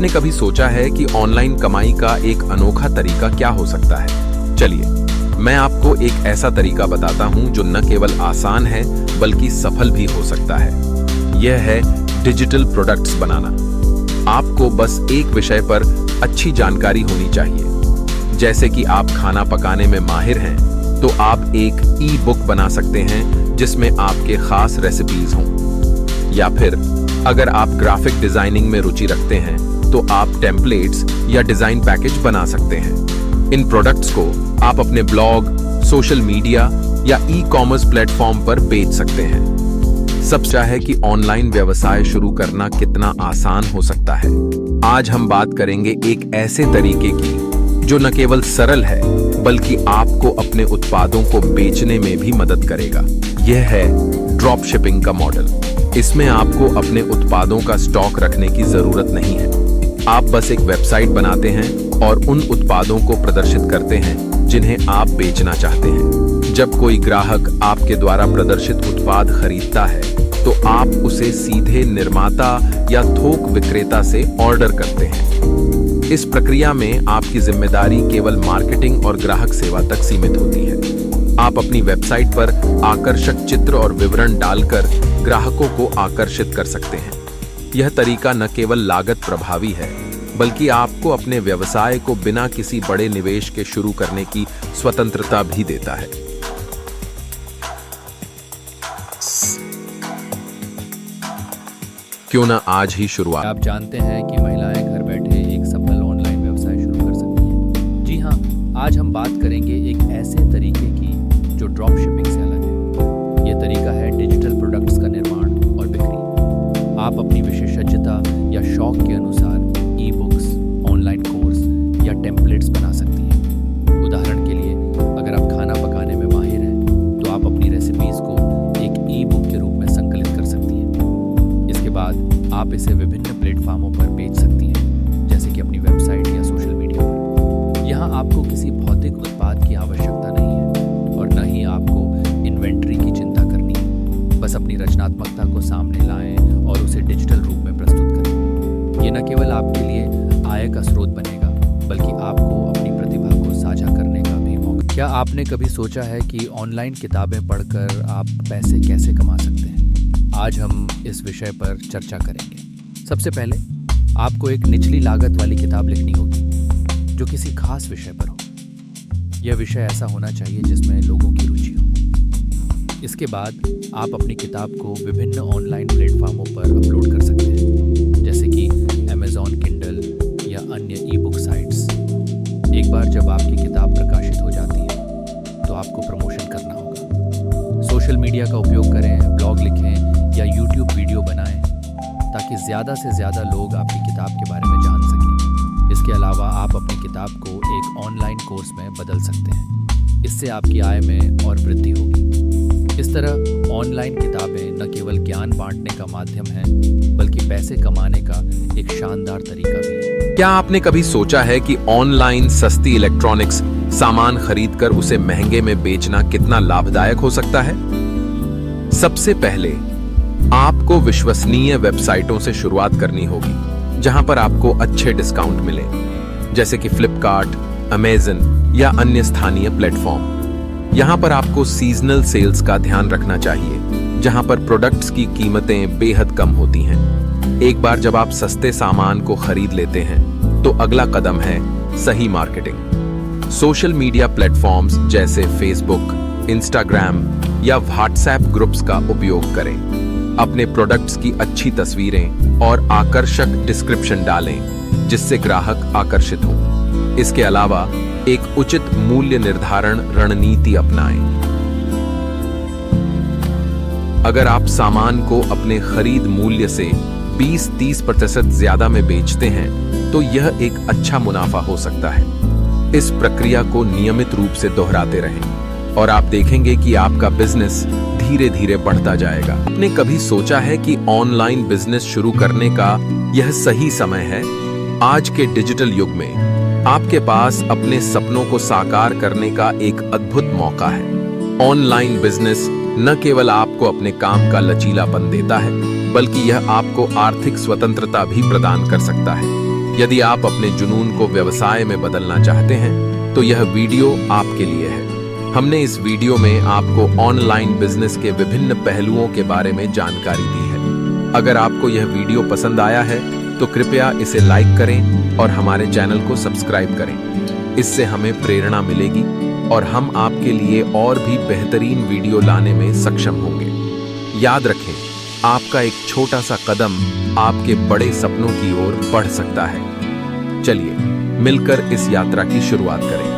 आपने कभी सोचा है कि ऑनलाइन कमाई का एक अनोखा तरीका क्या हो सकता है? चलिए, मैं आपको एक ऐसा तरीका बताता हूं जो न केवल आसान है बल्कि सफल भी हो सकता है। यह है डिजिटल प्रोडक्ट्स बनाना। आपको बस एक विषय पर अच्छी जानकारी होनी चाहिए। जैसे कि आप खाना पकाने में माहिर हैं, तो आप एक ई बुक बना सकते हैं जिसमें आपके खास रेसिपीज हों। या फिर अगर आप ग्राफिक डिजाइनिंग में रुचि रखते हैं, तो आप टेम्पलेट्स या डिजाइन पैकेज बना सकते हैं। इन प्रोडक्ट्स को आप अपने ब्लॉग, सोशल मीडिया या ई कॉमर्स प्लेटफॉर्म पर बेच सकते हैं। सब चाहे कि ऑनलाइन व्यवसाय शुरू करना कितना आसान हो सकता है। आज हम बात करेंगे एक ऐसे तरीके की जो न केवल सरल है बल्कि आपको अपने उत्पादों को बेचने में भी मदद करेगा। यह है ड्रॉप शिपिंग का मॉडल। इसमें आपको अपने उत्पादों का स्टॉक रखने की जरूरत नहीं है। आप बस एक वेबसाइट बनाते हैं और उन उत्पादों को प्रदर्शित करते हैं जिन्हें आप बेचना चाहते हैं। जब कोई ग्राहक आपके द्वारा प्रदर्शित उत्पाद खरीदता है, तो आप उसे सीधे निर्माता या थोक विक्रेता से ऑर्डर करते हैं। इस प्रक्रिया में आपकी जिम्मेदारी केवल मार्केटिंग और ग्राहक सेवा तक सीमित होती है। आप अपनी वेबसाइट पर आकर्षक चित्र और विवरण डालकर ग्राहकों को आकर्षित कर सकते हैं। यह तरीका न केवल लागत प्रभावी है, बल्कि आपको अपने व्यवसाय को बिना किसी बड़े निवेश के शुरू करने की स्वतंत्रता भी देता है। क्यों न आज ही शुरुआत। आप जानते हैं कि महिलाएं घर बैठे एक सफल ऑनलाइन व्यवसाय शुरू कर सकती हैं। जी हाँ, आज हम बात करेंगे एक ऐसे तरीके की जो ड्रॉप शिपिंग से अलग है। ये तरीका है डिजिटल प्रोडक्ट्स का निर्माण और बिक्री। आप अपनी विशेषज्ञता या शौक के अनुसार ई बुक्स, ऑनलाइन कोर्स या टेम्पलेट्स बना सकती हैं। उदाहरण के लिए, अगर आप खाना पकाने में माहिर हैं, तो आप अपनी रेसिपीज को एक ई बुक के रूप में संकलित कर सकती हैं। इसके बाद आप इसे विभिन्न प्लेटफॉर्मों पर बेच सकती हैं, जैसे कि अपनी वेबसाइट या सोशल मीडिया पर। यहाँ आपको किसी भौतिक उत्पाद की आवश्यकता नहीं है और न ही आपको इन्वेंट्री की चिंता करनी है। बस अपनी रचनात्मकता को सामने लाएं और उसे डिजिटल रूप में प्रस्तुत करें। ये न केवल आपके लिए आय का स्रोत बनेगा, बल्कि आपको अपनी प्रतिभा को साझा करने का भी मौका। क्या आपने कभी सोचा है कि ऑनलाइन किताबें पढ़कर आप पैसे कैसे कमा सकते हैं? आज हम इस विषय पर चर्चा करेंगे। सबसे पहले आपको एक निचली लागत वाली किताब लिखनी होगी जो किसी खास विषय पर हो। यह विषय ऐसा होना चाहिए जिसमें लोगों की रुचि हो। इसके बाद आप अपनी किताब को विभिन्न ऑनलाइन प्लेटफॉर्मों पर अपलोड कर सकते हैं, जैसे कि Amazon Kindle या अन्य ई बुक साइट्स। एक बार जब आपकी किताब प्रकाशित हो जाती है, तो आपको प्रमोशन करना होगा। सोशल मीडिया का उपयोग करें, ब्लॉग लिखें या यूट्यूब वीडियो बनाएं, ताकि ज़्यादा से ज़्यादा लोग आपकी किताब के बारे में जान सकें। इसके अलावा आप अपनी किताब को एक ऑनलाइन कोर्स में बदल सकते हैं। इससे आपकी आय में और वृद्धि होगी। इस तरह ऑनलाइन किताबें न केवल ज्ञान बांटने का माध्यम है, बल्कि पैसे कमाने का एक शानदार तरीका भी है। क्या आपने कभी सोचा है कि ऑनलाइन सस्ती इलेक्ट्रॉनिक्स सामान खरीदकर उसे महंगे में बेचना कितना लाभदायक हो सकता है? सबसे पहले आपको विश्वसनीय वेबसाइटों से शुरुआत करनी होगी, जहां पर आपको अच्छे डिस्काउंट मिले, जैसे कि फ्लिपकार्ट, अमेज़न या अन्य स्थानीय प्लेटफॉर्म। यहां पर आपको सीजनल सेल्स का ध्यान रखना चाहिए, जहां पर प्रोडक्ट्स की कीमतें बेहद कम होती हैं। एक बार जब आप सस्ते सामान को खरीद लेते हैं, तो अगला कदम है सही मार्केटिंग। सोशल मीडिया प्लेटफॉर्म्स जैसे फेसबुक, इंस्टाग्राम या व्हाट्सएप ग्रुप्स का उपयोग करें। अपने प्रोडक्ट्स की अच्छी तस्वीरें और आकर्षक डिस्क्रिप्शन डालें, जिससे ग्राहक आकर्षित हों। इसके अलावा एक उचित मूल्य निर्धारण रणनीति अपनाएं। अगर आप सामान को अपने खरीद मूल्य से 20-30% ज्यादा में बेचते हैं, तो यह एक अच्छा मुनाफा हो सकता है। इस प्रक्रिया को नियमित रूप से दोहराते रहें और आप देखेंगे कि आपका बिजनेस धीरे धीरे बढ़ता जाएगा। आपने कभी सोचा है कि ऑनलाइन बिजनेस शुरू करने का यह सही समय है? आज के डिजिटल युग में आपके पास अपने सपनों को साकार करने का एक अद्भुत मौका है। ऑनलाइन बिजनेस न केवल आपको अपने काम का लचीलापन देता है, बल्कि यह आपको आर्थिक स्वतंत्रता भी प्रदान कर सकता है। यदि आप अपने जुनून को व्यवसाय में बदलना चाहते हैं तो यह वीडियो आपके लिए है। हमने इस वीडियो में आपको ऑनलाइन बिजनेस के विभिन्न पहलुओं के बारे में जानकारी दी है। अगर आपको यह वीडियो पसंद आया है तो कृपया इसे लाइक करें और हमारे चैनल को सब्सक्राइब करें। इससे हमें प्रेरणा मिलेगी और हम आपके लिए और भी बेहतरीन वीडियो लाने में सक्षम होंगे। याद रखें, आपका एक छोटा सा कदम आपके बड़े सपनों की ओर बढ़ सकता है। चलिए मिलकर इस यात्रा की शुरुआत करें।